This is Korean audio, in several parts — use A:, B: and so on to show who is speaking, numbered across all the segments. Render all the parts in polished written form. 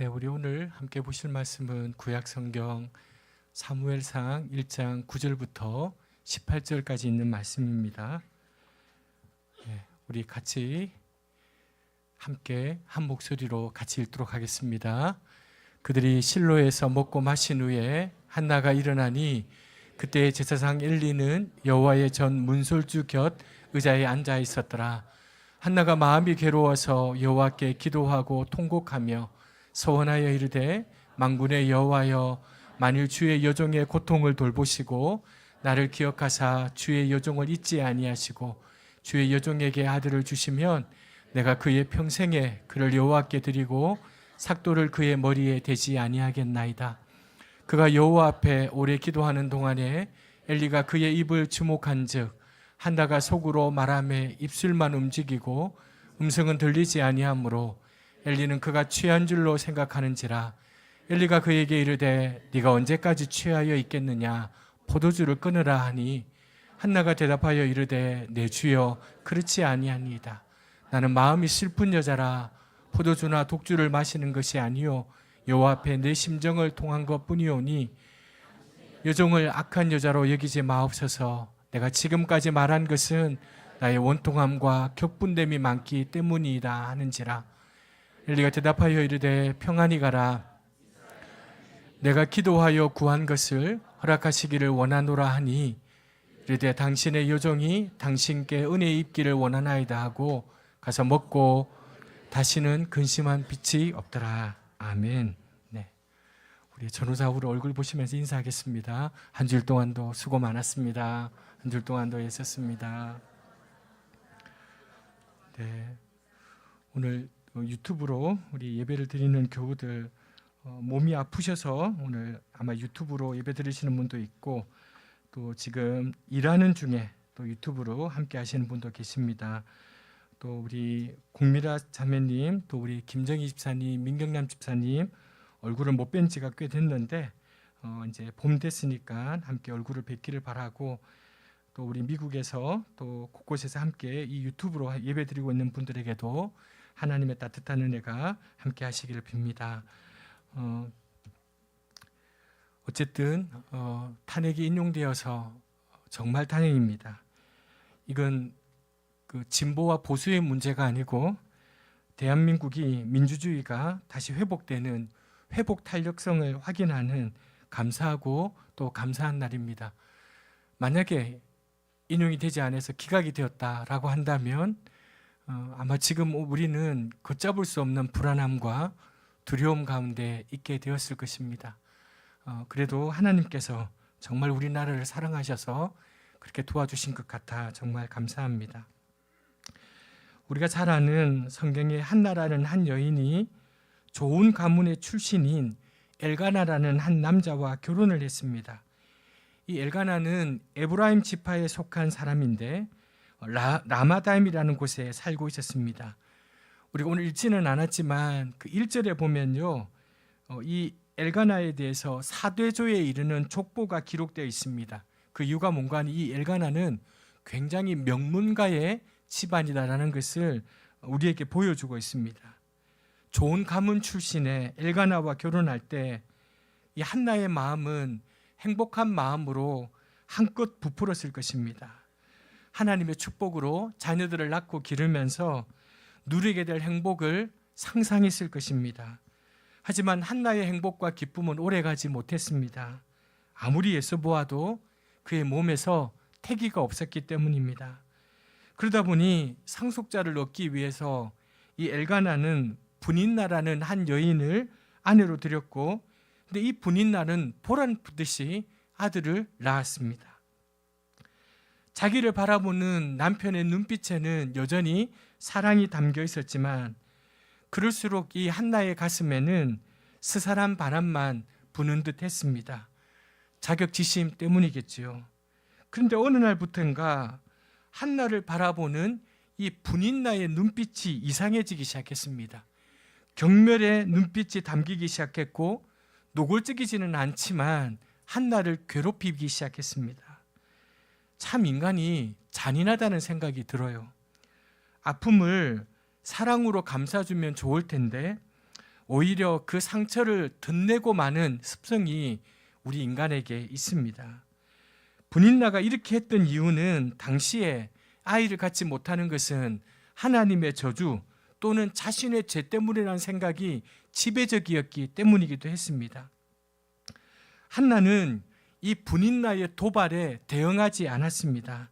A: 네, 우리 오늘 함께 보실 말씀은 구약성경 사무엘상 1장 9절부터 18절까지 있는 말씀입니다. 네, 우리 같이 함께 한 목소리로 같이 읽도록 하겠습니다. 그들이 실로에서 먹고 마신 후에 한나가 일어나니 그때 제사장 엘리는 여호와의 전 문설주 곁 의자에 앉아 있었더라. 한나가 마음이 괴로워서 여호와께 기도하고 통곡하며 서원하여 이르되 만군의 여호와여, 만일 주의 여종의 고통을 돌보시고 나를 기억하사 주의 여종을 잊지 아니하시고 주의 여종에게 아들을 주시면 내가 그의 평생에 그를 여호와께 드리고 삭도를 그의 머리에 대지 아니하겠나이다. 그가 여호와 앞에 오래 기도하는 동안에 엘리가 그의 입을 주목한즉 한나가 속으로 말하며 입술만 움직이고 음성은 들리지 아니하므로 엘리는 그가 취한 줄로 생각하는지라. 엘리가 그에게 이르되 네가 언제까지 취하여 있겠느냐, 포도주를 끊으라 하니 한나가 대답하여 이르되 내 주여, 그렇지 아니하니이다. 나는 마음이 슬픈 여자라. 포도주나 독주를 마시는 것이 아니요 여호와 앞에 내 심정을 통한 것뿐이오니 여종을 악한 여자로 여기지 마옵소서. 내가 지금까지 말한 것은 나의 원통함과 격분됨이 많기 때문이다 하는지라. 엘리가 대답하여 이르되 평안히 가라. 내가 기도하여 구한 것을 허락하시기를 원하노라 하니 이르되 당신의 여종이 당신께 은혜 입기를 원하나이다 하고 가서 먹고 다시는 근심한 빛이 없더라. 아멘. 네, 우리 전우사우를 얼굴 보시면서 인사하겠습니다. 한 주 동안도 수고 많았습니다. 한 주 동안도 애썼습니다. 네, 오늘 유튜브로 우리 예배를 드리는 교우들 몸이 아프셔서 오늘 아마 유튜브로 예배 드리시는 분도 있고 또 지금 일하는 중에 또 유튜브로 함께 하시는 분도 계십니다. 또 우리 공미라 자매님, 또 우리 김정희 집사님, 민경남 집사님 얼굴을 못 뵌 지가 꽤 됐는데 이제 봄 됐으니까 함께 얼굴을 뵙기를 바라고, 또 우리 미국에서 또 곳곳에서 함께 이 유튜브로 예배드리고 있는 분들에게도 하나님의 따뜻한 은혜가 함께 하시기를 빕니다. 어쨌든 탄핵이 인용되어서 정말 다행입니다. 이건 그 진보와 보수의 문제가 아니고 대한민국이 민주주의가 다시 회복되는 회복 탄력성을 확인하는 감사하고 또 감사한 날입니다. 만약에 인용이 되지 않아서 기각이 되었다라고 한다면 아마 지금 우리는 걷잡을 수 없는 불안함과 두려움 가운데 있게 되었을 것입니다. 그래도 하나님께서 정말 우리나라를 사랑하셔서 그렇게 도와주신 것 같아 정말 감사합니다. 우리가 잘 아는 성경의 한나라는 한 여인이 좋은 가문의 출신인 엘가나라는 한 남자와 결혼을 했습니다. 이 엘가나는 에브라임 지파에 속한 사람인데 라마다임이라는 곳에 살고 있었습니다. 우리가 오늘 읽지는 않았지만 그 1절에 보면요, 이 엘가나에 대해서 사되조에 이르는 족보가 기록되어 있습니다. 그 이유가 뭔가 하니 이 엘가나는 굉장히 명문가의 집안이다라는 것을 우리에게 보여주고 있습니다. 좋은 가문 출신의 엘가나와 결혼할 때 이 한나의 마음은 행복한 마음으로 한껏 부풀었을 것입니다. 하나님의 축복으로 자녀들을 낳고 기르면서 누리게 될 행복을 상상했을 것입니다. 하지만 한나의 행복과 기쁨은 오래가지 못했습니다. 아무리 애써 보아도 그의 몸에서 태기가 없었기 때문입니다. 그러다 보니 상속자를 얻기 위해서 이 엘가나는 분인나라는 한 여인을 아내로 들였고, 근데 이 분인나는 보란 듯이 아들을 낳았습니다. 자기를 바라보는 남편의 눈빛에는 여전히 사랑이 담겨 있었지만 그럴수록 이 한나의 가슴에는 스산한 바람만 부는 듯 했습니다. 자격지심 때문이겠지요. 그런데 어느 날부터인가 한나를 바라보는 이 분인나의 눈빛이 이상해지기 시작했습니다. 경멸의 눈빛이 담기기 시작했고 노골적이지는 않지만 한나를 괴롭히기 시작했습니다. 참 인간이 잔인하다는 생각이 들어요. 아픔을 사랑으로 감싸주면 좋을 텐데 오히려 그 상처를 덧내고 마는 습성이 우리 인간에게 있습니다. 분인나가 이렇게 했던 이유는 당시에 아이를 갖지 못하는 것은 하나님의 저주 또는 자신의 죄 때문이라는 생각이 지배적이었기 때문이기도 했습니다. 한나는 이 분인나의 도발에 대응하지 않았습니다.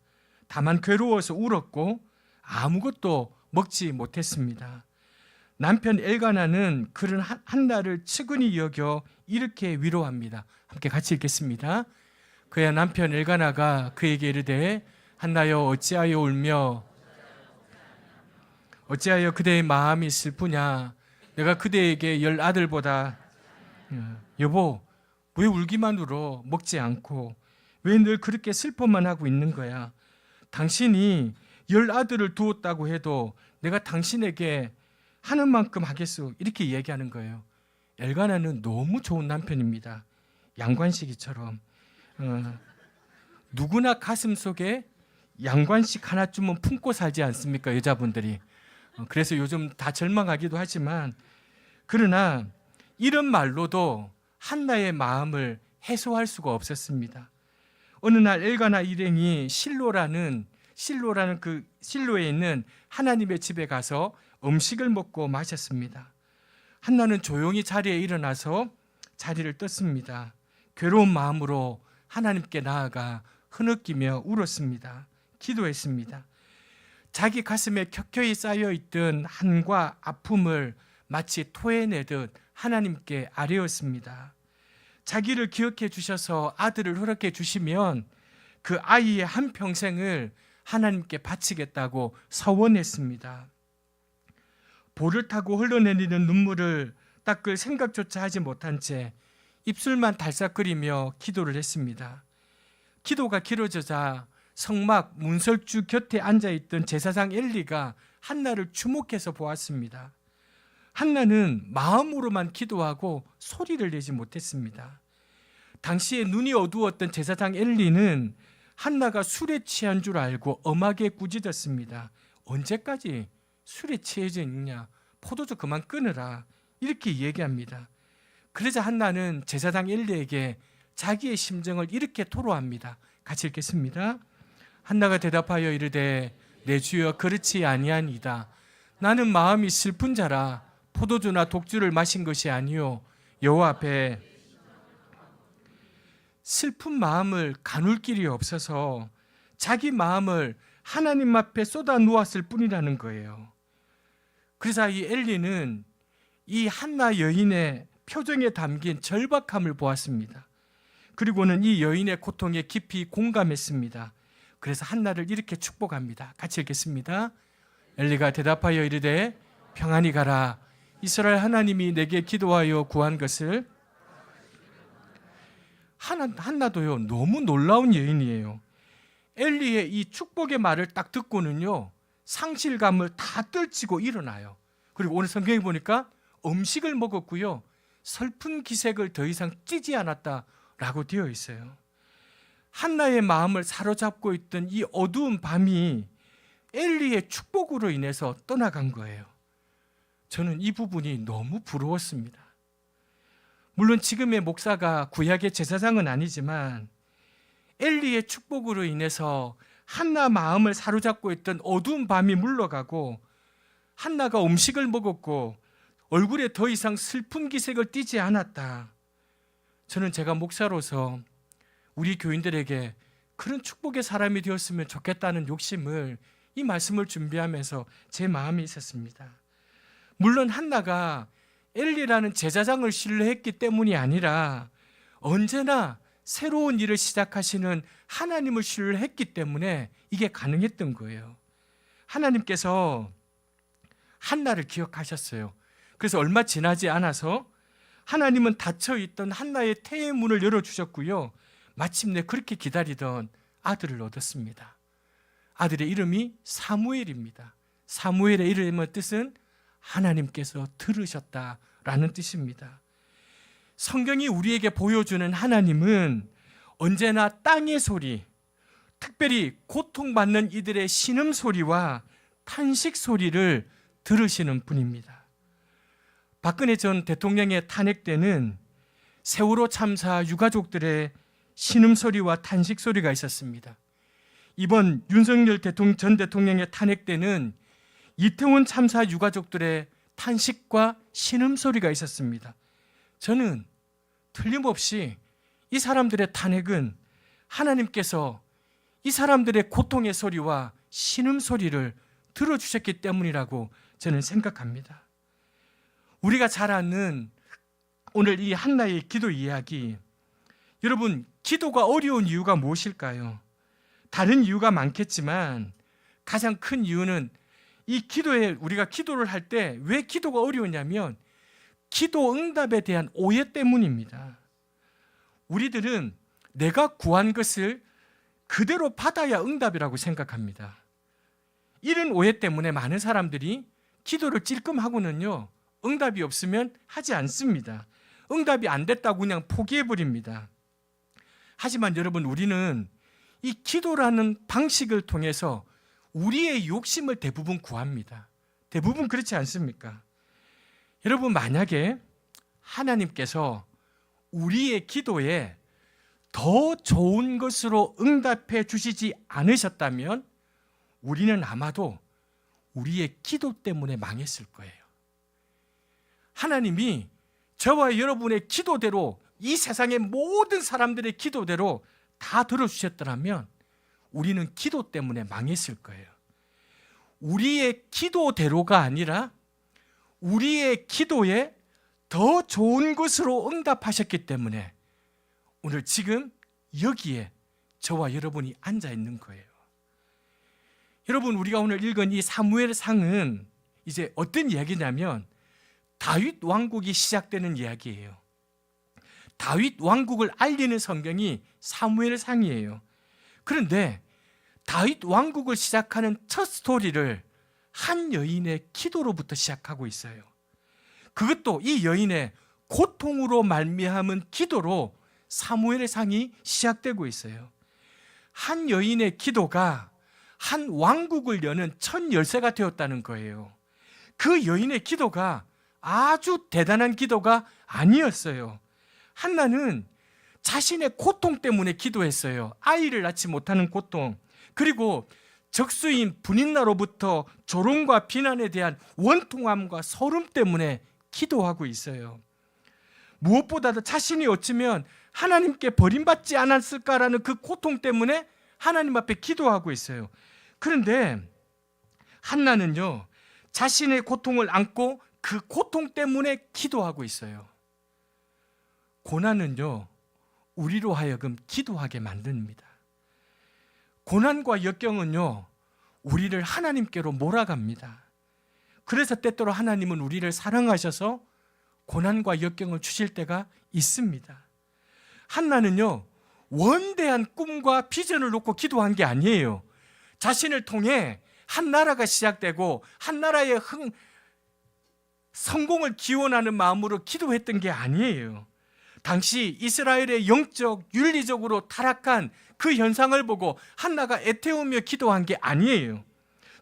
A: 다만 괴로워서 울었고 아무것도 먹지 못했습니다. 남편 엘가나는 그런 한나를 측은히 여겨 이렇게 위로합니다. 함께 같이 읽겠습니다. 그야 남편 엘가나가 그에게 이르되 한나여 어찌하여 울며 어찌하여 그대의 마음이 슬프냐. 내가 그대에게 10 아들보다 여보 왜 울기만 울어 먹지 않고 왜 늘 그렇게 슬퍼만 하고 있는 거야. 당신이 10 아들을 두었다고 해도 내가 당신에게 하는 만큼 하겠소. 이렇게 얘기하는 거예요. 엘가나는 너무 좋은 남편입니다. 양관식이처럼 누구나 가슴 속에 양관식 하나쯤은 품고 살지 않습니까? 여자분들이. 그래서 요즘 다 절망하기도 하지만 그러나 이런 말로도 한나의 마음을 해소할 수가 없었습니다. 어느 날 엘가나 일행이 실로라는 그 실로에 있는 하나님의 집에 가서 음식을 먹고 마셨습니다. 한나는 조용히 자리에 일어나서 자리를 떴습니다. 괴로운 마음으로 하나님께 나아가 흐느끼며 울었습니다. 기도했습니다. 자기 가슴에 켜켜이 쌓여있던 한과 아픔을 마치 토해내듯 하나님께 아뢰었습니다. 자기를 기억해 주셔서 아들을 허락해 주시면 그 아이의 한평생을 하나님께 바치겠다고 서원했습니다. 볼을 타고 흘러내리는 눈물을 닦을 생각조차 하지 못한 채 입술만 달싹거리며 기도를 했습니다. 기도가 길어지자 성막 문설주 곁에 앉아있던 제사장 엘리가 한나를 주목해서 보았습니다. 한나는 마음으로만 기도하고 소리를 내지 못했습니다. 당시에 눈이 어두웠던 제사장 엘리는 한나가 술에 취한 줄 알고 엄하게 꾸짖었습니다. 언제까지 술에 취해져 있느냐? 포도주 그만 끊으라. 이렇게 얘기합니다. 그러자 한나는 제사장 엘리에게 자기의 심정을 이렇게 토로합니다. 같이 읽겠습니다. 한나가 대답하여 이르되 내 주여 그렇지 아니하니이다. 나는 마음이 슬픈 자라 포도주나 독주를 마신 것이 아니요 여호와 앞에 슬픈 마음을 가눌 길이 없어서 자기 마음을 하나님 앞에 쏟아 놓았을 뿐이라는 거예요. 그래서 이 엘리는 이 한나 여인의 표정에 담긴 절박함을 보았습니다. 그리고는 이 여인의 고통에 깊이 공감했습니다. 그래서 한나를 이렇게 축복합니다. 같이 읽겠습니다. 엘리가 대답하여 이르되 평안히 가라. 이스라엘 하나님이 내게 기도하여 구한 것을. 한나도요 너무 놀라운 여인이에요. 엘리의 이 축복의 말을 딱 듣고는요 상실감을 다 떨치고 일어나요. 그리고 오늘 성경에 보니까 음식을 먹었고요 슬픈 기색을 더 이상 찌지 않았다라고 되어 있어요. 한나의 마음을 사로잡고 있던 이 어두운 밤이 엘리의 축복으로 인해서 떠나간 거예요. 저는 이 부분이 너무 부러웠습니다. 물론 지금의 목사가 구약의 제사장은 아니지만 엘리의 축복으로 인해서 한나 마음을 사로잡고 있던 어두운 밤이 물러가고 한나가 음식을 먹었고 얼굴에 더 이상 슬픈 기색을 띠지 않았다. 저는 제가 목사로서 우리 교인들에게 그런 축복의 사람이 되었으면 좋겠다는 욕심을 이 말씀을 준비하면서 제 마음에 있었습니다. 물론 한나가 엘리라는 제사장을 신뢰했기 때문이 아니라 언제나 새로운 일을 시작하시는 하나님을 신뢰했기 때문에 이게 가능했던 거예요. 하나님께서 한나를 기억하셨어요. 그래서 얼마 지나지 않아서 하나님은 닫혀있던 한나의 태의 문을 열어주셨고요. 마침내 그렇게 기다리던 아들을 얻었습니다. 아들의 이름이 사무엘입니다. 사무엘의 이름의 뜻은 하나님께서 들으셨다라는 뜻입니다. 성경이 우리에게 보여주는 하나님은 언제나 땅의 소리, 특별히 고통받는 이들의 신음소리와 탄식 소리를 들으시는 분입니다. 박근혜 전 대통령의 탄핵 때는 세월호 참사 유가족들의 신음소리와 탄식소리가 있었습니다. 이번 윤석열 전 대통령의 탄핵 때는 이태원 참사 유가족들의 탄식과 신음소리가 있었습니다. 저는 틀림없이 이 사람들의 탄핵은 하나님께서 이 사람들의 고통의 소리와 신음소리를 들어주셨기 때문이라고 저는 생각합니다. 우리가 잘 아는 오늘 이 한나의 기도 이야기, 여러분, 기도가 어려운 이유가 무엇일까요? 다른 이유가 많겠지만 가장 큰 이유는 이 기도에, 우리가 기도를 할 때 왜 기도가 어려우냐면 기도 응답에 대한 오해 때문입니다. 우리들은 내가 구한 것을 그대로 받아야 응답이라고 생각합니다. 이런 오해 때문에 많은 사람들이 기도를 찔끔하고는요, 응답이 없으면 하지 않습니다. 응답이 안 됐다고 그냥 포기해버립니다. 하지만 여러분, 우리는 이 기도라는 방식을 통해서 우리의 욕심을 대부분 구합니다. 대부분 그렇지 않습니까? 여러분, 만약에 하나님께서 우리의 기도에 더 좋은 것으로 응답해 주시지 않으셨다면 우리는 아마도 우리의 기도 때문에 망했을 거예요. 하나님이 저와 여러분의 기도대로, 이 세상의 모든 사람들의 기도대로 다 들어주셨더라면 우리는 기도 때문에 망했을 거예요. 우리의 기도대로가 아니라 우리의 기도에 더 좋은 것으로 응답하셨기 때문에 오늘 지금 여기에 저와 여러분이 앉아 있는 거예요. 여러분, 우리가 오늘 읽은 이 사무엘상은 이제 어떤 이야기냐면 다윗 왕국이 시작되는 이야기예요. 다윗 왕국을 알리는 성경이 사무엘상이에요. 그런데 다윗 왕국을 시작하는 첫 스토리를 한 여인의 기도로부터 시작하고 있어요. 그것도 이 여인의 고통으로 말미암은 기도로 사무엘상이 시작되고 있어요. 한 여인의 기도가 한 왕국을 여는 첫 열쇠가 되었다는 거예요. 그 여인의 기도가 아주 대단한 기도가 아니었어요. 한나는 자신의 고통 때문에 기도했어요. 아이를 낳지 못하는 고통, 그리고 적수인 분인나로부터 조롱과 비난에 대한 원통함과 서름 때문에 기도하고 있어요. 무엇보다도 자신이 어쩌면 하나님께 버림받지 않았을까라는 그 고통 때문에 하나님 앞에 기도하고 있어요. 그런데 한나는요, 자신의 고통을 안고 그 고통 때문에 기도하고 있어요. 고난은요, 우리로 하여금 기도하게 만듭니다. 고난과 역경은요, 우리를 하나님께로 몰아갑니다. 그래서 때때로 하나님은 우리를 사랑하셔서 고난과 역경을 주실 때가 있습니다. 한나는요, 원대한 꿈과 비전을 놓고 기도한 게 아니에요. 자신을 통해 한 나라가 시작되고 한 나라의 성공을 기원하는 마음으로 기도했던 게 아니에요. 당시 이스라엘의 영적, 윤리적으로 타락한 그 현상을 보고 한나가 애태우며 기도한 게 아니에요.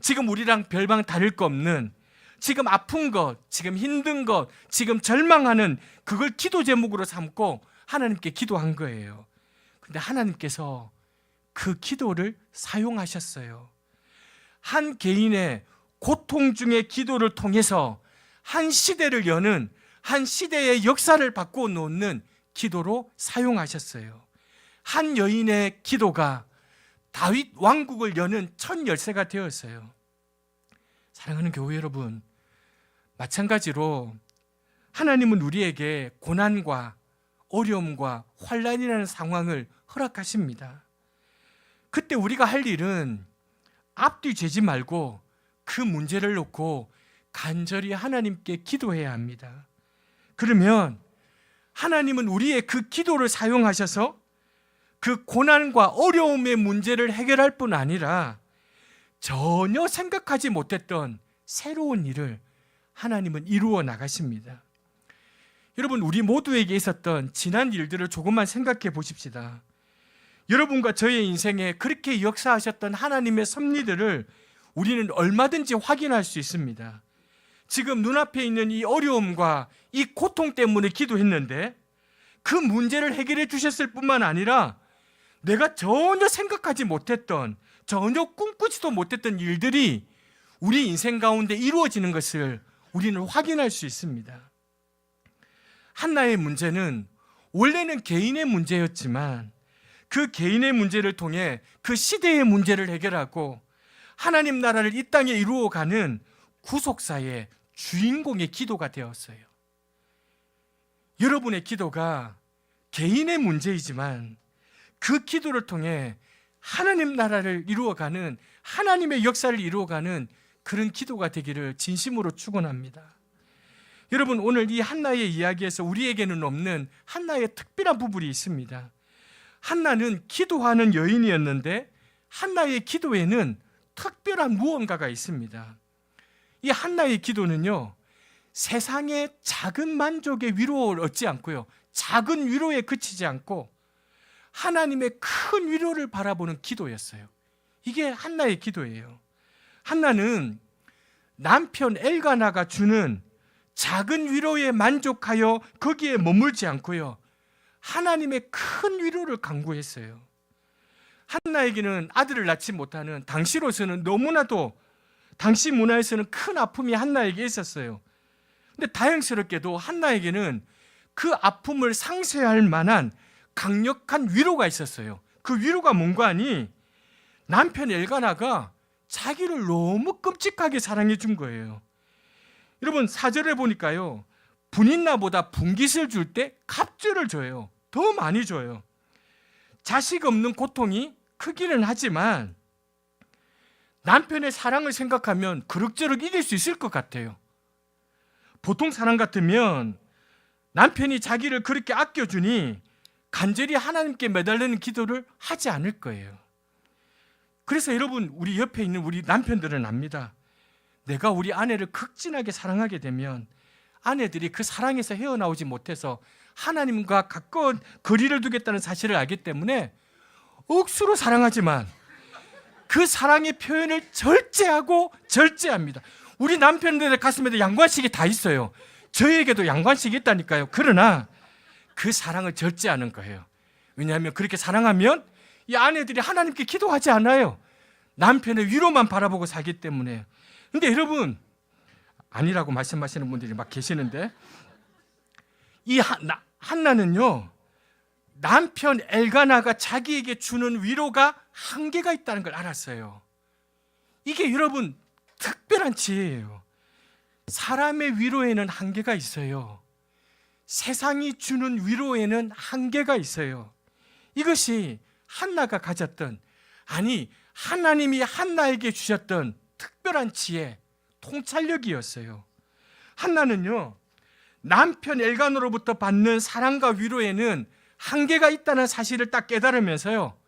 A: 지금 우리랑 별반 다를 거 없는, 지금 아픈 것, 지금 힘든 것, 지금 절망하는 그걸 기도 제목으로 삼고 하나님께 기도한 거예요. 그런데 하나님께서 그 기도를 사용하셨어요. 한 개인의 고통 중의 기도를 통해서 한 시대를 여는, 한 시대의 역사를 바꾸어 놓는 기도로 사용하셨어요. 한 여인의 기도가 다윗 왕국을 여는 첫 열쇠가 되었어요. 사랑하는 교회 여러분, 마찬가지로 하나님은 우리에게 고난과 어려움과 환난이라는 상황을 허락하십니다. 그때 우리가 할 일은 앞뒤 재지 말고 그 문제를 놓고 간절히 하나님께 기도해야 합니다. 그러면 하나님은 우리의 그 기도를 사용하셔서 그 고난과 어려움의 문제를 해결할 뿐 아니라 전혀 생각하지 못했던 새로운 일을 하나님은 이루어 나가십니다. 여러분, 우리 모두에게 있었던 지난 일들을 조금만 생각해 보십시다. 여러분과 저의 인생에 그렇게 역사하셨던 하나님의 섭리들을 우리는 얼마든지 확인할 수 있습니다. 지금 눈앞에 있는 이 어려움과 이 고통 때문에 기도했는데 그 문제를 해결해 주셨을 뿐만 아니라 내가 전혀 생각하지 못했던, 전혀 꿈꾸지도 못했던 일들이 우리 인생 가운데 이루어지는 것을 우리는 확인할 수 있습니다. 한나의 문제는 원래는 개인의 문제였지만 그 개인의 문제를 통해 그 시대의 문제를 해결하고 하나님 나라를 이 땅에 이루어가는 구속사의 주인공의 기도가 되었어요. 여러분의 기도가 개인의 문제이지만 그 기도를 통해 하나님 나라를 이루어가는, 하나님의 역사를 이루어가는 그런 기도가 되기를 진심으로 축원합니다. 여러분, 오늘 이 한나의 이야기에서 우리에게는 없는 한나의 특별한 부분이 있습니다. 한나는 기도하는 여인이었는데 한나의 기도에는 특별한 무언가가 있습니다. 이 한나의 기도는요, 세상의 작은 만족의 위로를 얻지 않고요, 작은 위로에 그치지 않고 하나님의 큰 위로를 바라보는 기도였어요. 이게 한나의 기도예요. 한나는 남편 엘가나가 주는 작은 위로에 만족하여 거기에 머물지 않고요, 하나님의 큰 위로를 간구했어요. 한나에게는 아들을 낳지 못하는, 당시로서는 너무나도 당시 문화에서는 큰 아픔이 한나에게 있었어요. 근데 다행스럽게도 한나에게는 그 아픔을 상쇄할 만한 강력한 위로가 있었어요. 그 위로가 뭔가 하니 남편 엘가나가 자기를 너무 끔찍하게 사랑해 준 거예요. 여러분, 4절에 보니까요, 분인나보다 분깃을 줄 때 갑절을 줘요. 더 많이 줘요. 자식 없는 고통이 크기는 하지만 남편의 사랑을 생각하면 그럭저럭 이길 수 있을 것 같아요. 보통 사람 같으면 남편이 자기를 그렇게 아껴주니 간절히 하나님께 매달리는 기도를 하지 않을 거예요. 그래서 여러분, 우리 옆에 있는 우리 남편들은 압니다. 내가 우리 아내를 극진하게 사랑하게 되면 아내들이 그 사랑에서 헤어나오지 못해서 하나님과 가까운 거리를 두겠다는 사실을 알기 때문에 억수로 사랑하지만 그 사랑의 표현을 절제하고 절제합니다. 우리 남편들의 가슴에도 양관식이 다 있어요. 저에게도 양관식이 있다니까요. 그러나 그 사랑을 절제하는 거예요. 왜냐하면 그렇게 사랑하면 이 아내들이 하나님께 기도하지 않아요. 남편의 위로만 바라보고 살기 때문에. 근데 여러분, 아니라고 말씀하시는 분들이 막 계시는데, 이 한나는요, 남편 엘가나가 자기에게 주는 위로가 한계가 있다는 걸 알았어요. 이게 여러분 특별한 지혜예요. 사람의 위로에는 한계가 있어요. 세상이 주는 위로에는 한계가 있어요. 이것이 한나가 가졌던, 아니 하나님이 한나에게 주셨던 특별한 지혜, 통찰력이었어요. 한나는요, 남편 엘가나로부터 받는 사랑과 위로에는 한계가 있다는 사실을 딱 깨달으면서요,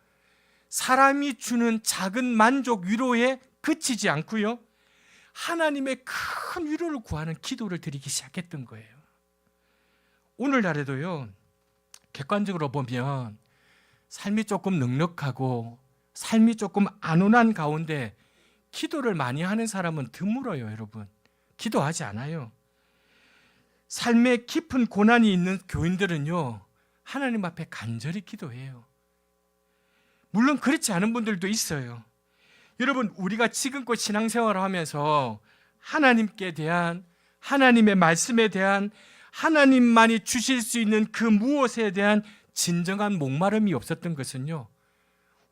A: 사람이 주는 작은 만족 위로에 그치지 않고요, 하나님의 큰 위로를 구하는 기도를 드리기 시작했던 거예요. 오늘날에도요, 객관적으로 보면 삶이 조금 넉넉하고 삶이 조금 안온한 가운데 기도를 많이 하는 사람은 드물어요. 여러분, 기도하지 않아요. 삶에 깊은 고난이 있는 교인들은요, 하나님 앞에 간절히 기도해요. 물론 그렇지 않은 분들도 있어요. 여러분, 우리가 지금껏 신앙생활을 하면서 하나님께 대한, 하나님의 말씀에 대한, 하나님만이 주실 수 있는 그 무엇에 대한 진정한 목마름이 없었던 것은요,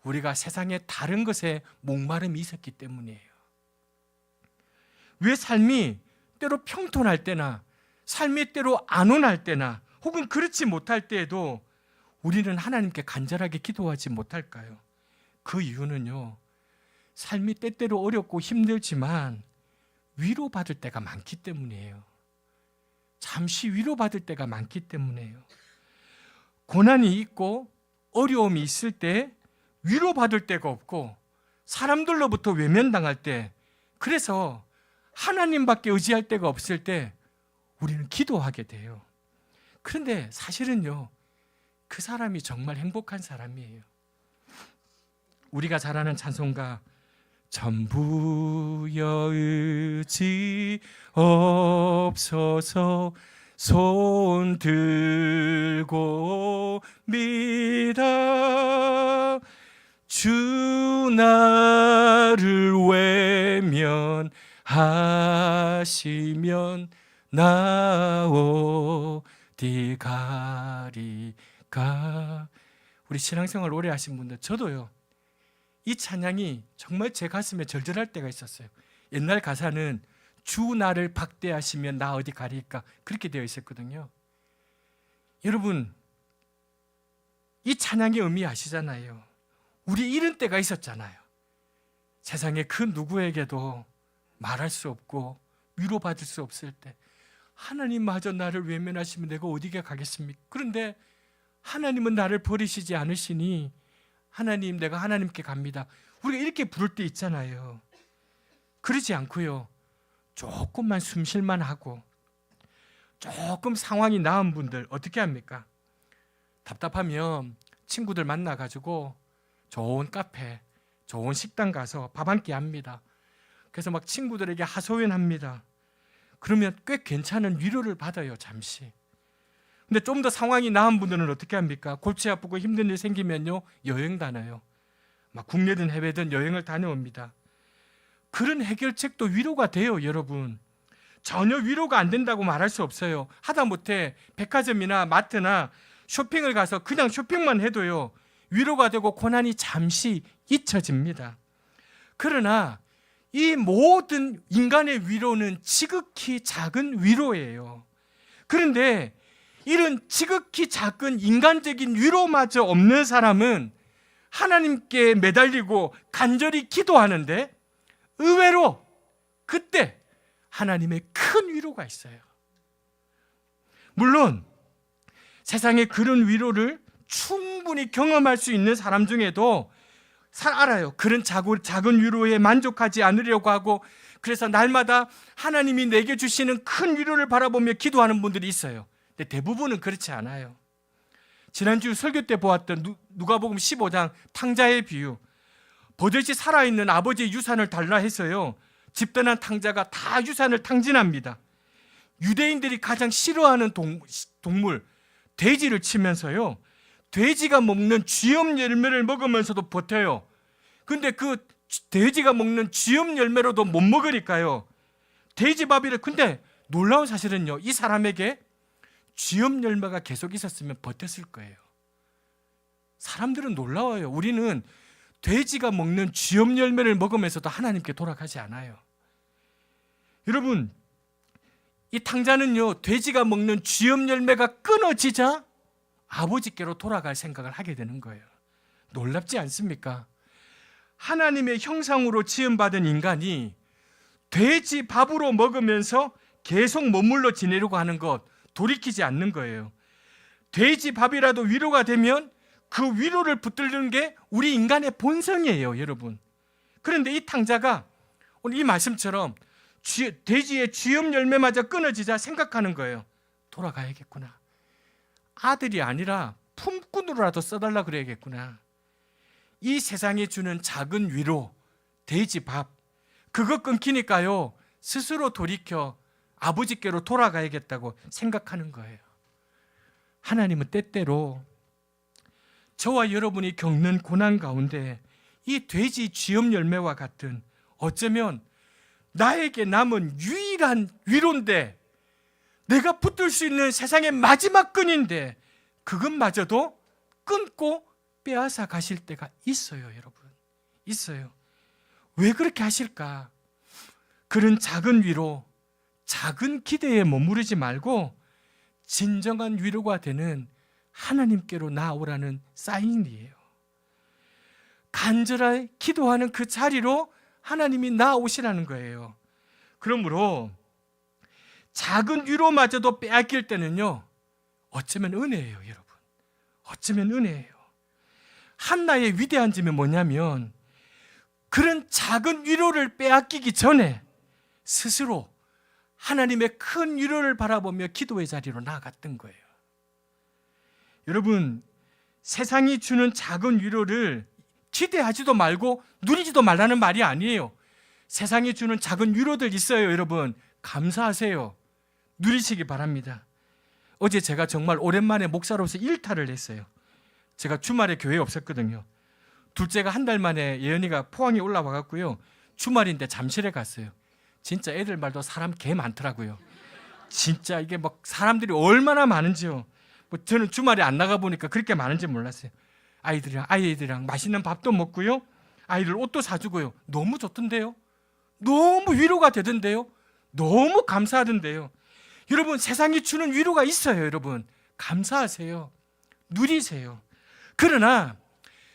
A: 우리가 세상의 다른 것에 목마름이 있었기 때문이에요. 왜 삶이 때로 평온할 때나 삶이 때로 안온할 때나 혹은 그렇지 못할 때에도 우리는 하나님께 간절하게 기도하지 못할까요? 그 이유는요, 삶이 때때로 어렵고 힘들지만 위로받을 때가 많기 때문이에요. 잠시 위로받을 때가 많기 때문이에요. 고난이 있고 어려움이 있을 때 위로받을 데가 없고 사람들로부터 외면당할 때, 그래서 하나님밖에 의지할 데가 없을 때 우리는 기도하게 돼요. 그런데 사실은요, 그 사람이 정말 행복한 사람이에요. 우리가 잘 아는 찬송가 전부여 의지 없어서 손 들고 믿어 주 나를 외면하시면 나 어디 가리까. 우리 신앙생활 오래 하신 분들, 저도요, 이 찬양이 정말 제 가슴에 절절할 때가 있었어요. 옛날 가사는 주 나를 박대하시면 나 어디 가리까 그렇게 되어 있었거든요. 여러분, 이 찬양의 의미 아시잖아요. 우리 이런 때가 있었잖아요. 세상에 그 누구에게도 말할 수 없고 위로받을 수 없을 때 하나님마저 나를 외면하시면 내가 어디에 가겠습니까? 그런데 하나님은 나를 버리시지 않으시니 하나님, 내가 하나님께 갑니다. 우리가 이렇게 부를 때 있잖아요. 그러지 않고요, 조금만 숨쉴만 하고 조금 상황이 나은 분들 어떻게 합니까? 답답하면 친구들 만나가지고 좋은 카페, 좋은 식당 가서 밥 한 끼 합니다. 그래서 막 친구들에게 하소연합니다. 그러면 꽤 괜찮은 위로를 받아요, 잠시. 근데 좀 더 상황이 나은 분들은 어떻게 합니까? 골치 아프고 힘든 일 생기면요, 여행 다녀요. 막 국내든 해외든 여행을 다녀옵니다. 그런 해결책도 위로가 돼요, 여러분. 전혀 위로가 안 된다고 말할 수 없어요. 하다못해 백화점이나 마트나 쇼핑을 가서 그냥 쇼핑만 해도요, 위로가 되고 고난이 잠시 잊혀집니다. 그러나 이 모든 인간의 위로는 지극히 작은 위로예요. 그런데 이런 지극히 작은 인간적인 위로마저 없는 사람은 하나님께 매달리고 간절히 기도하는데 의외로 그때 하나님의 큰 위로가 있어요. 물론 세상에 그런 위로를 충분히 경험할 수 있는 사람 중에도 알아요. 그런 작은 위로에 만족하지 않으려고 하고, 그래서 날마다 하나님이 내게 주시는 큰 위로를 바라보며 기도하는 분들이 있어요. 근데 대부분은 그렇지 않아요. 지난주 설교 때 보았던 누가복음 15장 탕자의 비유, 버젓이 살아있는 아버지의 유산을 달라 해서요, 집단한 탕자가 다 유산을 탕진합니다. 유대인들이 가장 싫어하는 동물 돼지를 치면서요, 돼지가 먹는 쥐염 열매를 먹으면서도 버텨요. 근데 그 돼지가 먹는 쥐염 열매로도 못 먹으니까요, 돼지밥이래. 근데 놀라운 사실은요, 이 사람에게 쥐염 열매가 계속 있었으면 버텼을 거예요. 사람들은 놀라워요. 우리는 돼지가 먹는 쥐염 열매를 먹으면서도 하나님께 돌아가지 않아요. 여러분, 이 탕자는요, 돼지가 먹는 쥐염 열매가 끊어지자 아버지께로 돌아갈 생각을 하게 되는 거예요. 놀랍지 않습니까? 하나님의 형상으로 지음받은 인간이 돼지 밥으로 먹으면서 계속 머물러 지내려고 하는 것, 돌이키지 않는 거예요. 돼지 밥이라도 위로가 되면 그 위로를 붙들는 게 우리 인간의 본성이에요, 여러분. 그런데 이 탕자가 오늘 이 말씀처럼 돼지의 쥐염 열매마저 끊어지자 생각하는 거예요. 돌아가야겠구나. 아들이 아니라 품꾼으로라도 써달라 그래야겠구나. 이 세상이 주는 작은 위로, 돼지 밥, 그거 끊기니까요, 스스로 돌이켜 아버지께로 돌아가야겠다고 생각하는 거예요. 하나님은 때때로 저와 여러분이 겪는 고난 가운데 이 돼지 쥐염 열매와 같은, 어쩌면 나에게 남은 유일한 위로인데, 내가 붙들 수 있는 세상의 마지막 끈인데, 그것마저도 끊고 빼앗아 가실 때가 있어요, 여러분. 있어요. 왜 그렇게 하실까? 그런 작은 위로, 작은 기대에 머무르지 말고 진정한 위로가 되는 하나님께로 나아오라는 사인이에요. 간절하게 기도하는 그 자리로 하나님이 나아오시라는 거예요. 그러므로 작은 위로마저도 빼앗길 때는요, 어쩌면 은혜예요, 여러분. 어쩌면 은혜예요. 한나의 위대한 점이 뭐냐면, 그런 작은 위로를 빼앗기기 전에 스스로 하나님의 큰 위로를 바라보며 기도의 자리로 나아갔던 거예요. 여러분, 세상이 주는 작은 위로를 기대하지도 말고 누리지도 말라는 말이 아니에요. 세상이 주는 작은 위로들 있어요. 여러분 감사하세요. 누리시기 바랍니다. 어제 제가 정말 오랜만에 목사로서 일탈을 했어요. 제가 주말에 교회에 없었거든요. 둘째가 한 달 만에 예언이가 포항에 올라와 갔고요. 주말인데 잠실에 갔어요. 진짜 애들 말도 사람 개 많더라고요. 진짜 이게 막 사람들이 얼마나 많은지요. 뭐 저는 주말에 안 나가 보니까 그렇게 많은지 몰랐어요. 아이들이랑 맛있는 밥도 먹고요. 아이들 옷도 사주고요. 너무 좋던데요. 너무 위로가 되던데요. 너무 감사하던데요. 여러분 세상이 주는 위로가 있어요. 여러분 감사하세요. 누리세요. 그러나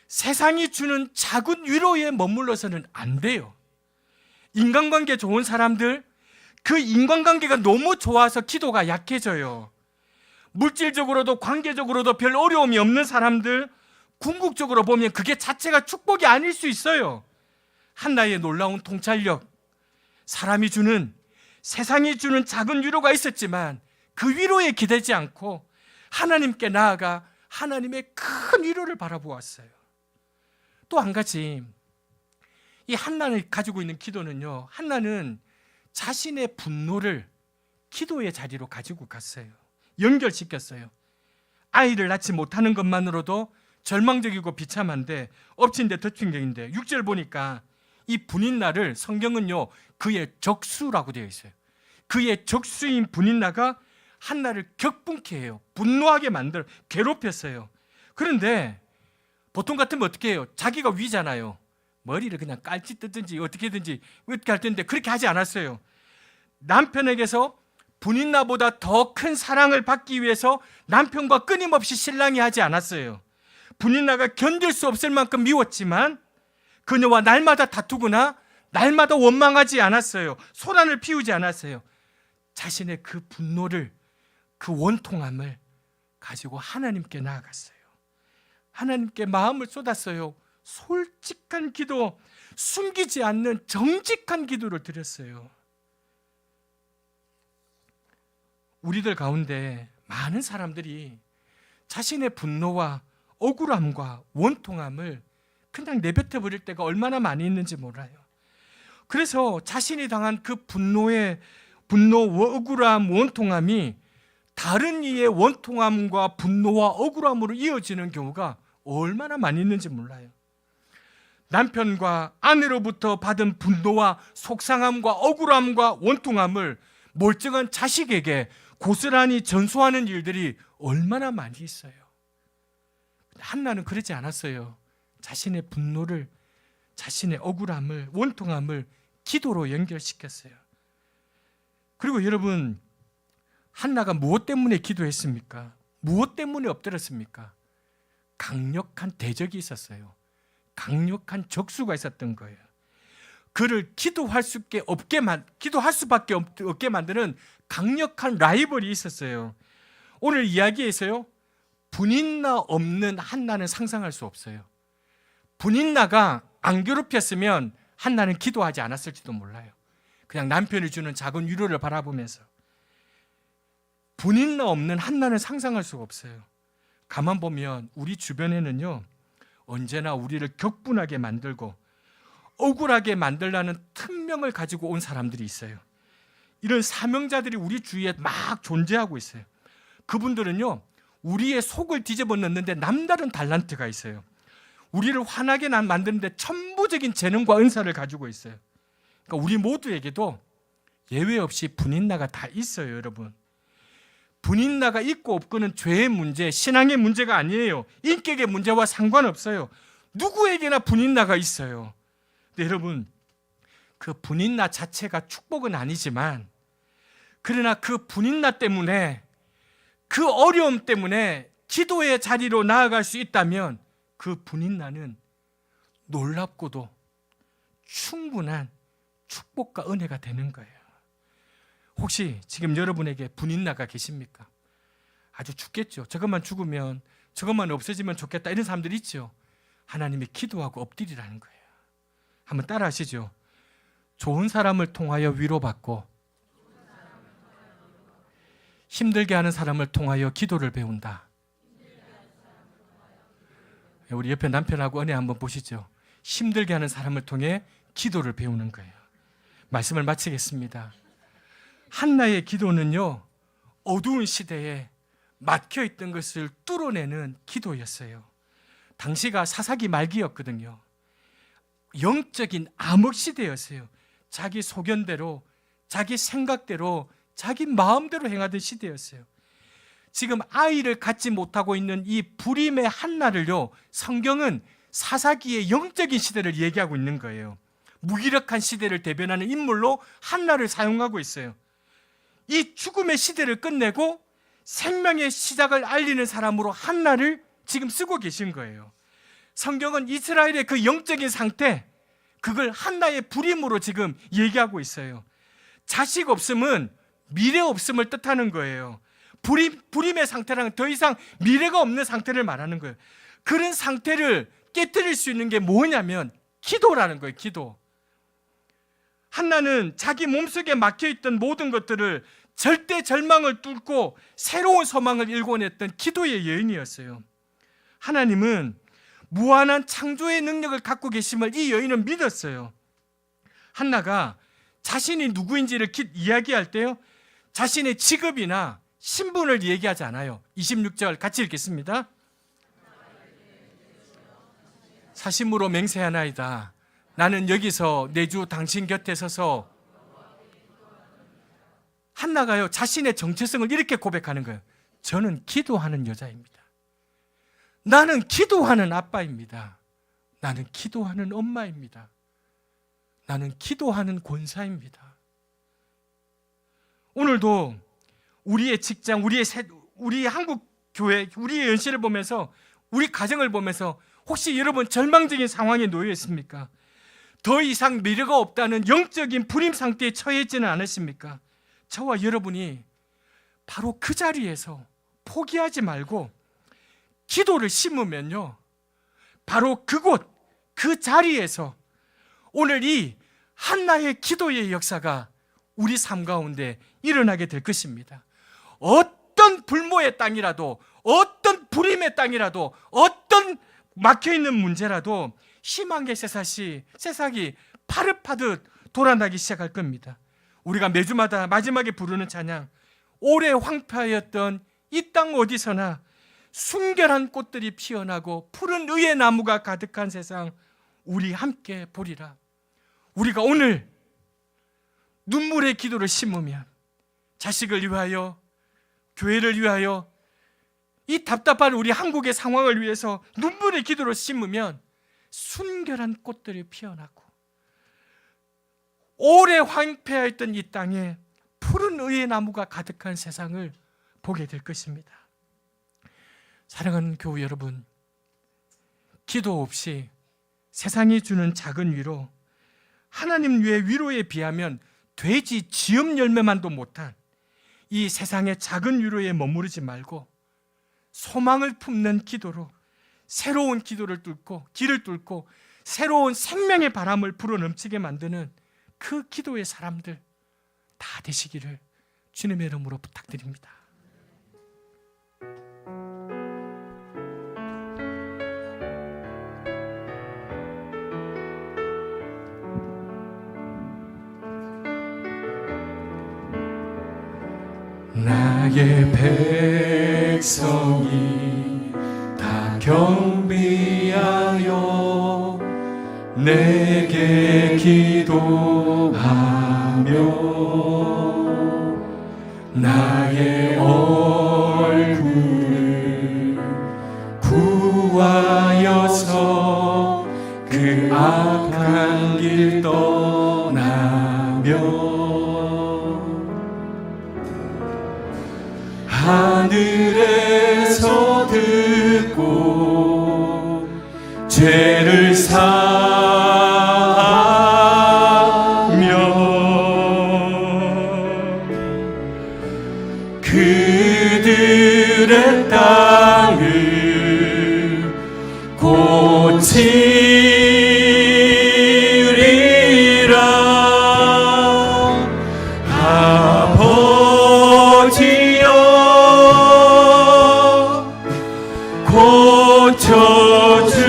A: 세상이 주는 작은 위로에 머물러서는 안 돼요. 인간관계 좋은 사람들, 그 인간관계가 너무 좋아서 기도가 약해져요. 물질적으로도 관계적으로도 별 어려움이 없는 사람들, 궁극적으로 보면 그게 자체가 축복이 아닐 수 있어요. 한나의 놀라운 통찰력, 사람이 주는, 세상이 주는 작은 위로가 있었지만 그 위로에 기대지 않고 하나님께 나아가 하나님의 큰 위로를 바라보았어요. 또 한 가지, 이 한나를 가지고 있는 기도는요, 한나는 자신의 분노를 기도의 자리로 가지고 갔어요. 연결시켰어요. 아이를 낳지 못하는 것만으로도 절망적이고 비참한데, 엎친 데 덮친 격인데 6절 보니까 이 분인나를 성경은요 그의 적수라고 되어 있어요. 그의 적수인 분인나가 한나를 격분케 해요. 분노하게 만들어 괴롭혔어요. 그런데 보통 같으면 어떻게 해요? 자기가 위잖아요. 머리를 그냥 깔지 뜯든지 어떻게든지 이렇게 할 텐데 그렇게 하지 않았어요. 남편에게서 분인나보다 더 큰 사랑을 받기 위해서 남편과 끊임없이 실랑이 하지 않았어요. 분인나가 견딜 수 없을 만큼 미웠지만 그녀와 날마다 다투거나 날마다 원망하지 않았어요. 소란을 피우지 않았어요. 자신의 그 분노를, 그 원통함을 가지고 하나님께 나아갔어요. 하나님께 마음을 쏟았어요. 솔직한 기도, 숨기지 않는 정직한 기도를 드렸어요. 우리들 가운데 많은 사람들이 자신의 분노와 억울함과 원통함을 그냥 내뱉어 버릴 때가 얼마나 많이 있는지 몰라요. 그래서 자신이 당한 그 분노, 억울함, 원통함이 다른 이의 원통함과 분노와 억울함으로 이어지는 경우가 얼마나 많이 있는지 몰라요. 남편과 아내로부터 받은 분노와 속상함과 억울함과 원통함을 멀쩡한 자식에게 고스란히 전수하는 일들이 얼마나 많이 있어요. 한나는 그러지 않았어요. 자신의 분노를, 자신의 억울함을, 원통함을 기도로 연결시켰어요. 그리고 여러분, 한나가 무엇 때문에 기도했습니까? 무엇 때문에 얻들었습니까? 강력한 대적이 있었어요. 강력한 적수가 있었던 거예요. 그를 기도할 수밖에 없게 만드는 강력한 라이벌이 있었어요. 오늘 이야기에서요, 분인나 없는 한나는 상상할 수 없어요. 분인나가 안 괴롭혔으면 한나는 기도하지 않았을지도 몰라요. 그냥 남편이 주는 작은 위로를 바라보면서. 분인나 없는 한나는 상상할 수가 없어요. 가만 보면 우리 주변에는요, 언제나 우리를 격분하게 만들고 억울하게 만들라는 특명을 가지고 온 사람들이 있어요. 이런 사명자들이 우리 주위에 막 존재하고 있어요. 그분들은요, 우리의 속을 뒤집어 넣는데 남다른 달란트가 있어요. 우리를 화나게 만드는데 천부적인 재능과 은사를 가지고 있어요. 그러니까 우리 모두에게도 예외 없이 분인나가 다 있어요, 여러분. 분인나가 있고 없고는 죄의 문제, 신앙의 문제가 아니에요. 인격의 문제와 상관없어요. 누구에게나 분인나가 있어요. 근데 여러분, 그 분인나 자체가 축복은 아니지만, 그러나 그 분인나 때문에, 그 어려움 때문에 기도의 자리로 나아갈 수 있다면 그 분인나는 놀랍고도 충분한 축복과 은혜가 되는 거예요. 혹시 지금 여러분에게 분인나가 계십니까? 아주 죽겠죠. 저것만 죽으면, 저것만 없어지면 좋겠다, 이런 사람들이 있죠. 하나님이 기도하고 엎드리라는 거예요. 한번 따라 하시죠. 좋은 사람을 통하여 위로받고 힘들게 하는 사람을 통하여 기도를 배운다. 우리 옆에 남편하고 은혜 한번 보시죠. 힘들게 하는 사람을 통해 기도를 배우는 거예요. 말씀을 마치겠습니다. 한나의 기도는요, 어두운 시대에 막혀있던 것을 뚫어내는 기도였어요. 당시가 사사기 말기였거든요. 영적인 암흑 시대였어요. 자기 소견대로, 자기 생각대로, 자기 마음대로 행하던 시대였어요. 지금 아이를 갖지 못하고 있는 이 불임의 한나를요, 성경은 사사기의 영적인 시대를 얘기하고 있는 거예요. 무기력한 시대를 대변하는 인물로 한나를 사용하고 있어요. 이 죽음의 시대를 끝내고 생명의 시작을 알리는 사람으로 한나를 지금 쓰고 계신 거예요. 성경은 이스라엘의 그 영적인 상태, 그걸 한나의 불임으로 지금 얘기하고 있어요. 자식 없음은 미래 없음을 뜻하는 거예요. 불임의 상태랑 더 이상 미래가 없는 상태를 말하는 거예요. 그런 상태를 깨뜨릴 수 있는 게 뭐냐면 기도라는 거예요. 기도. 한나는 자기 몸속에 막혀있던 모든 것들을 절대 절망을 뚫고 새로운 소망을 일궈냈던 기도의 여인이었어요. 하나님은 무한한 창조의 능력을 갖고 계심을 이 여인은 믿었어요. 한나가 자신이 누구인지를 이야기할 때요, 자신의 직업이나 신분을 얘기하지 않아요. 26절 같이 읽겠습니다. 사심으로 맹세하나이다. 나는 여기서 내 주 당신 곁에 서서, 한나가요, 자신의 정체성을 이렇게 고백하는 거예요. 저는 기도하는 여자입니다. 나는 기도하는 아빠입니다. 나는 기도하는 엄마입니다. 나는 기도하는 권사입니다. 오늘도 우리의 직장, 우리 한국 교회, 우리의 연실을 보면서, 우리 가정을 보면서 혹시 여러분 절망적인 상황에 놓여 있습니까? 더 이상 미래가 없다는 영적인 불임 상태에 처해 있지는 않으십니까? 저와 여러분이 바로 그 자리에서 포기하지 말고 기도를 심으면요, 바로 그곳, 그 자리에서 오늘 이 한나의 기도의 역사가 우리 삶 가운데 일어나게 될 것입니다. 어떤 불모의 땅이라도, 어떤 불임의 땅이라도, 어떤 막혀있는 문제라도 희망의 새싹이 파릇파릇 돌아나기 시작할 겁니다. 우리가 매주마다 마지막에 부르는 찬양, 오래 황폐하였던 이 땅 어디서나 순결한 꽃들이 피어나고 푸른 의의 나무가 가득한 세상 우리 함께 보리라. 우리가 오늘 눈물의 기도를 심으면, 자식을 위하여, 교회를 위하여, 이 답답한 우리 한국의 상황을 위해서 눈물의 기도를 심으면 순결한 꽃들이 피어나고 오래 황폐하였던 이 땅에 푸른 의의 나무가 가득한 세상을 보게 될 것입니다. 사랑하는 교우 여러분, 기도 없이 세상이 주는 작은 위로, 하나님 외의 위로에 비하면 돼지 지엽 열매만도 못한 이 세상의 작은 위로에 머무르지 말고 소망을 품는 기도로 새로운 길을 뚫고 새로운 생명의 바람을 불어넘치게 만드는 그 기도의 사람들 다 되시기를 주님의 이름으로 부탁드립니다. 나의 백성이 다 경비하여 내게 기도하며 나의 얼굴을 구하여서 그 악한 길 떠나며 하늘에서 듣고 죄를 사하며 그들의 땅을 고치리라. 아버지여 고쳐주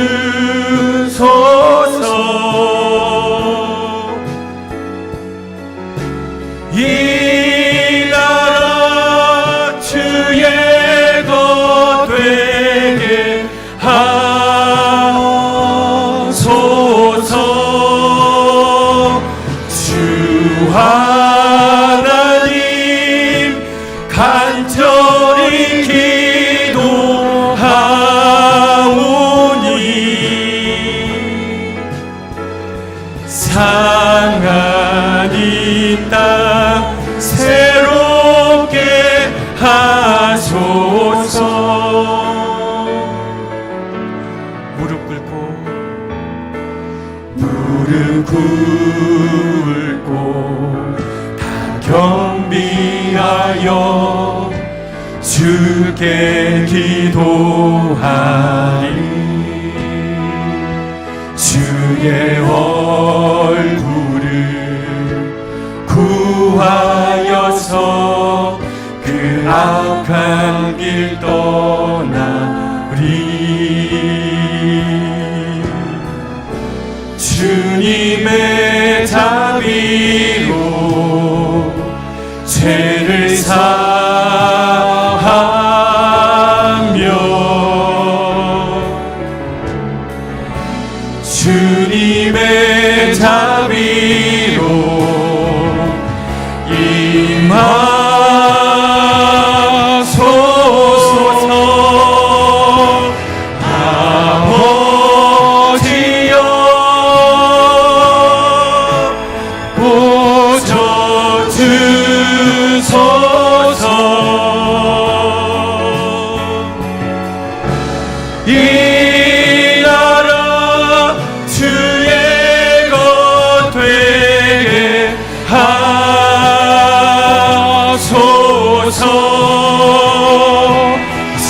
A: 간절히 기도하오니 상한 이 땅 새롭게 하소서. 무릎 꿇고 다 겸비하여 주께 기도하리. 주의 얼굴을 구하여서 그 악한 길 떠나리. 주님의 자비로 죄를 사하며 주님의 자비로 임하소서. 아버지여 고쳐주소서. 이 나라 주의 것 되게 하소서. 주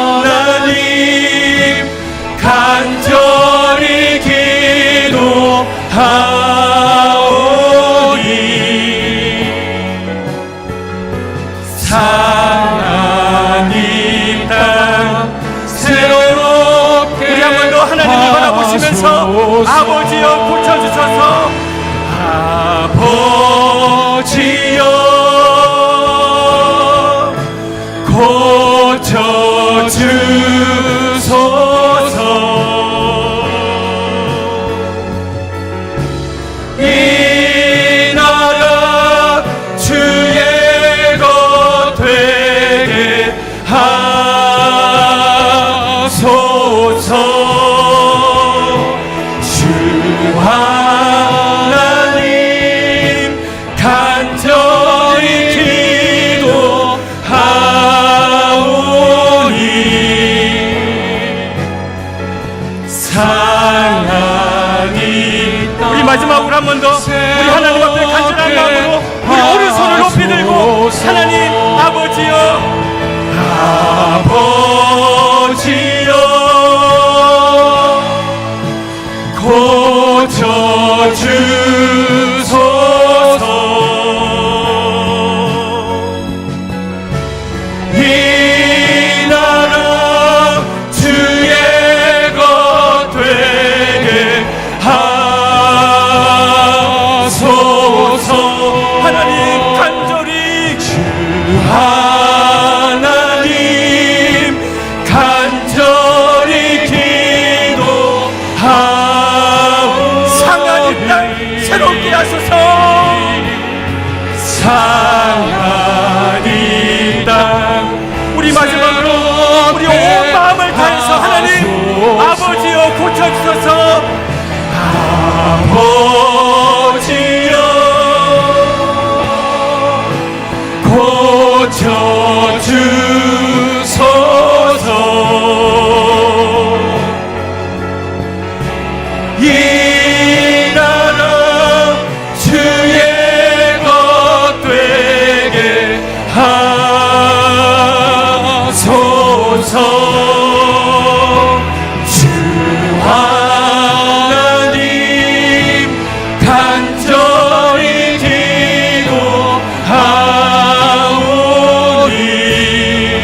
A: 하나님 간절히 기도하오니 상한 이 땅 새롭게. 우리 한 번 더 하나님을 바라보시면서 아버지여 고쳐주소서. 아버지여 고쳐주소서. 이 나라 주의 것 되게 하소서. 주 하나님 간절히 기도하오니 상한 이 땅. 우리 마지막으로 한 번 더 우리 하나님 앞에 간절한 마음으로 우리 오른손을 높이 들고 하나님 아버지여 고쳐주소서. 이 나라 주의 것 되게 하소서. 하나님 간절히 주 하나님 간절히 기도하오니 상한 이 땅 새롭게 하소서. 상한 이 땅. 우리 마지막으로 우리 온 마음을 다해서 하나님 아버지여 고쳐주소서. 아버지여 고쳐주소서. 이 나라 주의 것 되게 하소서. 주 하나님 간절히 기도하오니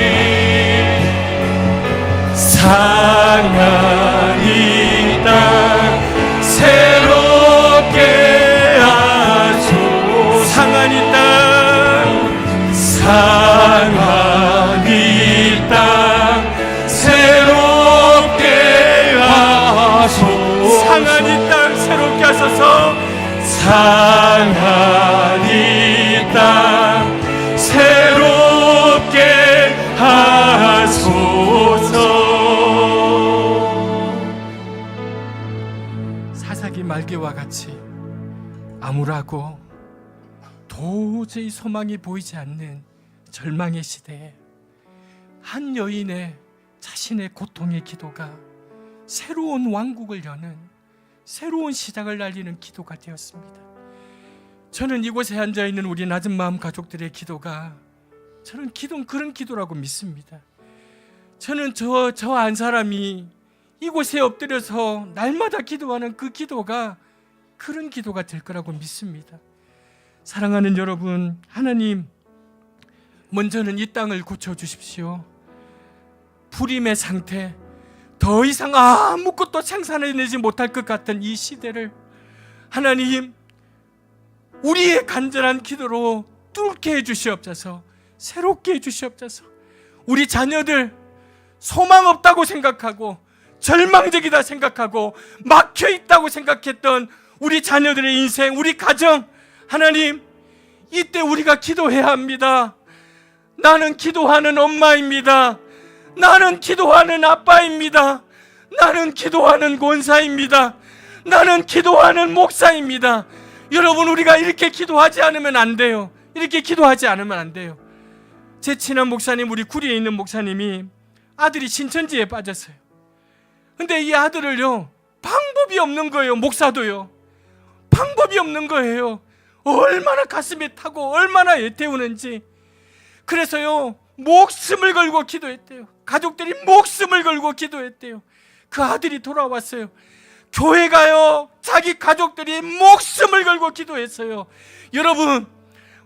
A: 같이 암울하고 도저히 소망이 보이지 않는 절망의 시대에 한 여인의 자신의 고통의 기도가 새로운 왕국을 여는 새로운 시작을 알리는 기도가 되었습니다. 저는 이곳에 앉아있는 우리 낮은 마음 가족들의 기도가 저는 그런 기도라고 믿습니다. 저는 저 한 사람이 이곳에 엎드려서 날마다 기도하는 그 기도가 그런 기도가 될 거라고 믿습니다. 사랑하는 여러분, 하나님 먼저는 이 땅을 고쳐주십시오. 불임의 상태, 더 이상 아무것도 생산해내지 못할 것 같은 이 시대를 하나님 우리의 간절한 기도로 뚫게 해주시옵소서. 새롭게 해주시옵소서. 우리 자녀들 소망 없다고 생각하고 절망적이다 생각하고 막혀있다고 생각했던 우리 자녀들의 인생, 우리 가정, 하나님 이때 우리가 기도해야 합니다. 나는 기도하는 엄마입니다. 나는 기도하는 아빠입니다. 나는 기도하는 권사입니다. 나는 기도하는 목사입니다. 여러분, 우리가 이렇게 기도하지 않으면 안 돼요. 이렇게 기도하지 않으면 안 돼요. 제 친한 목사님, 우리 구리에 있는 목사님이 아들이 신천지에 빠졌어요. 근데 이 아들을요, 방법이 없는 거예요. 목사도요, 방법이 없는 거예요. 얼마나 가슴이 타고 얼마나 애태우는지. 그래서요, 목숨을 걸고 기도했대요. 가족들이 목숨을 걸고 기도했대요. 그 아들이 돌아왔어요. 교회가요, 자기 가족들이 목숨을 걸고 기도했어요. 여러분,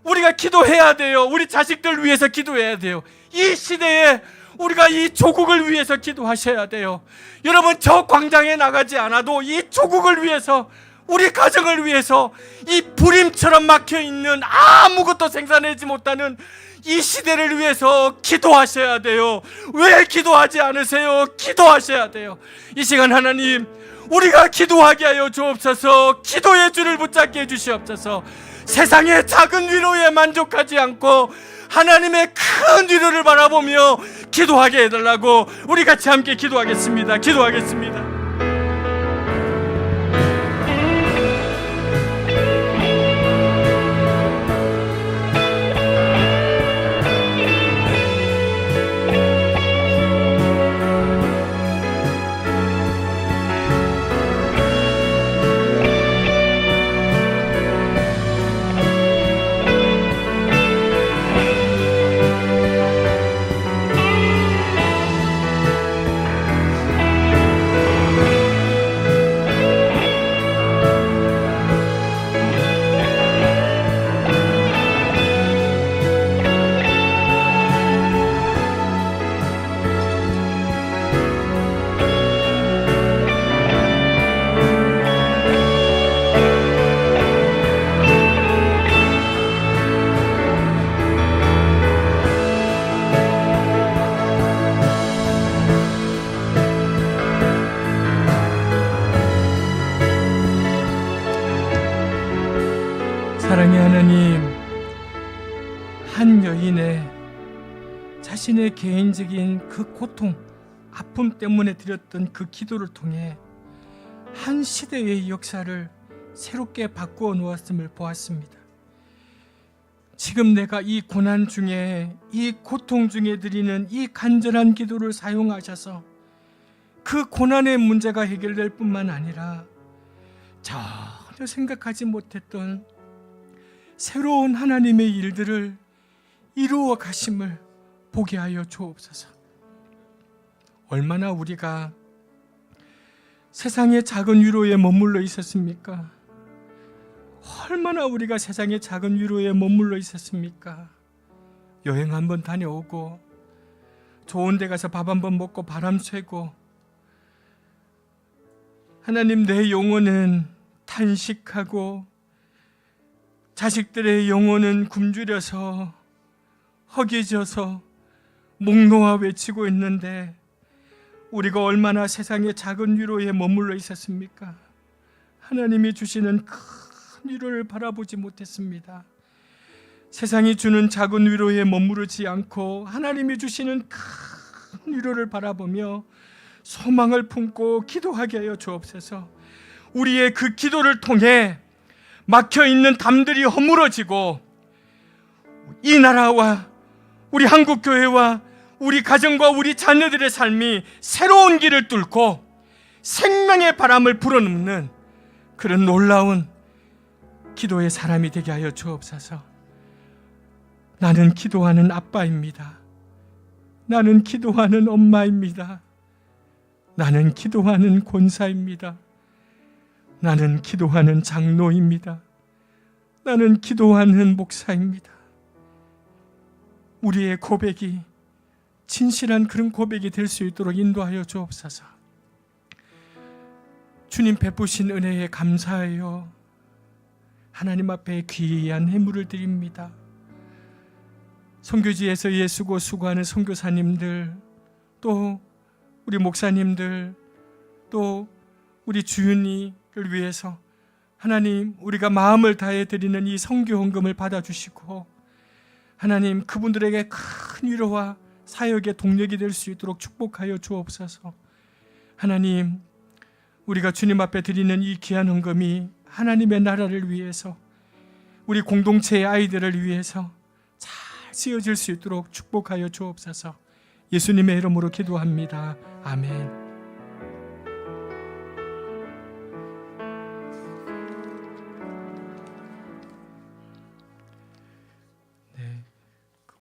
A: 우리가 기도해야 돼요. 우리 자식들 위해서 기도해야 돼요. 이 시대에 우리가 이 조국을 위해서 기도하셔야 돼요. 여러분, 저 광장에 나가지 않아도 이 조국을 위해서, 우리 가정을 위해서, 이 불임처럼 막혀있는 아무것도 생산하지 못하는 이 시대를 위해서 기도하셔야 돼요. 왜 기도하지 않으세요? 기도하셔야 돼요. 이 시간 하나님, 우리가 기도하게 하여 주옵소서. 기도의 줄을 붙잡게 해주시옵소서. 세상의 작은 위로에 만족하지 않고 하나님의 큰 위로를 바라보며 기도하게 해달라고 우리 같이 함께 기도하겠습니다. 기도하겠습니다. 사랑의 하나님, 한 여인의 자신의 개인적인 그 고통, 아픔 때문에 드렸던 그 기도를 통해 한 시대의 역사를 새롭게 바꾸어 놓았음을 보았습니다. 지금 내가 이 고난 중에, 이 고통 중에 드리는 이 간절한 기도를 사용하셔서 그 고난의 문제가 해결될 뿐만 아니라 전혀 생각하지 못했던 새로운 하나님의 일들을 이루어 가심을 보게 하여 주옵소서. 얼마나 우리가 세상의 작은 위로에 머물러 있었습니까? 얼마나 우리가 세상의 작은 위로에 머물러 있었습니까? 여행 한번 다녀오고 좋은 데 가서 밥 한번 먹고 바람 쐬고, 하나님, 내 영혼은 탄식하고 자식들의 영혼은 굶주려서 허기져서 목 놓아 외치고 있는데 우리가 얼마나 세상의 작은 위로에 머물러 있었습니까? 하나님이 주시는 큰 위로를 바라보지 못했습니다. 세상이 주는 작은 위로에 머무르지 않고 하나님이 주시는 큰 위로를 바라보며 소망을 품고 기도하게 하여 주옵소서. 우리의 그 기도를 통해 막혀있는 담들이 허물어지고 이 나라와 우리 한국교회와 우리 가정과 우리 자녀들의 삶이 새로운 길을 뚫고 생명의 바람을 불어넣는 그런 놀라운 기도의 사람이 되게 하여 주옵소서. 나는 기도하는 아빠입니다. 나는 기도하는 엄마입니다. 나는 기도하는 권사입니다. 나는 기도하는 장로입니다. 나는 기도하는 목사입니다. 우리의 고백이 진실한 그런 고백이 될 수 있도록 인도하여 주옵소서. 주님 베푸신 은혜에 감사하여 하나님 앞에 귀한 예물을 드립니다. 선교지에서 예수고 수고하는 선교사님들, 또 우리 목사님들, 또 우리 주윤이를 위해서 하나님, 우리가 마음을 다해 드리는 이 선교 헌금을 받아주시고 하나님, 그분들에게 큰 위로와 사역의 동력이 될 수 있도록 축복하여 주옵소서. 하나님, 우리가 주님 앞에 드리는 이 귀한 헌금이 하나님의 나라를 위해서, 우리 공동체의 아이들을 위해서 잘 쓰여질 수 있도록 축복하여 주옵소서. 예수님의 이름으로 기도합니다. 아멘.